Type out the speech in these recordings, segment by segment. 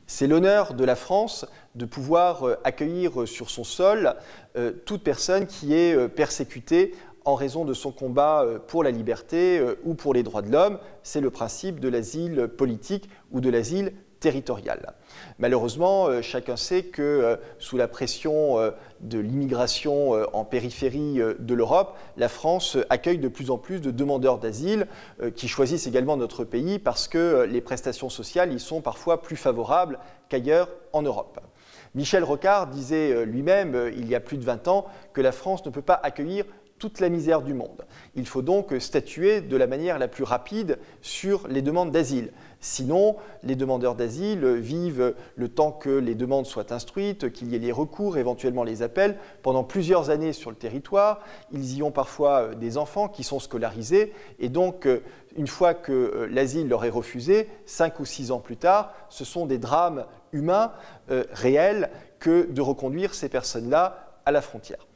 C'est l'honneur de la France de pouvoir accueillir sur son sol toute personne qui est persécutée en raison de son combat pour la liberté ou pour les droits de l'homme. C'est le principe de l'asile politique ou de l'asile territorial. Malheureusement, chacun sait que sous la pression de l'immigration en périphérie de l'Europe, la France accueille de plus en plus de demandeurs d'asile qui choisissent également notre pays parce que les prestations sociales y sont parfois plus favorables qu'ailleurs en Europe. Michel Rocard disait lui-même, il y a plus de 20 ans, que la France ne peut pas accueillir toute la misère du monde. Il faut donc statuer de la manière la plus rapide sur les demandes d'asile. Sinon, les demandeurs d'asile vivent le temps que les demandes soient instruites, qu'il y ait les recours, éventuellement les appels, pendant plusieurs années sur le territoire. Ils y ont parfois des enfants qui sont scolarisés et donc, une fois que l'asile leur est refusé, 5 ou 6 ans plus tard, ce sont des drames humains réels que de reconduire ces personnes-là à la frontière.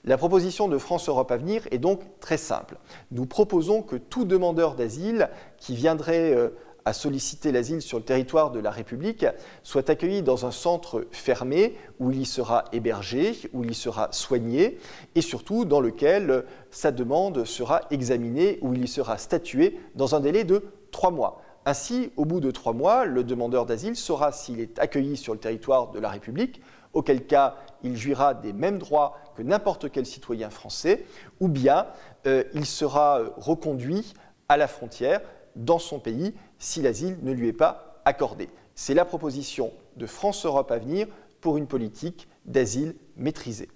La proposition de France Europe Avenir est donc très simple. Nous proposons que tout demandeur d'asile qui viendrait à solliciter l'asile sur le territoire de la République soit accueilli dans un centre fermé où il y sera hébergé, où il y sera soigné et surtout dans lequel sa demande sera examinée, où il y sera statué dans un délai de 3 mois. Ainsi, au bout de 3 mois, le demandeur d'asile saura s'il est accueilli sur le territoire de la République, auquel cas il jouira des mêmes droits que n'importe quel citoyen français, ou bien il sera reconduit à la frontière dans son pays si l'asile ne lui est pas accordé. C'est la proposition de France Europe Avenir pour une politique d'asile maîtrisée.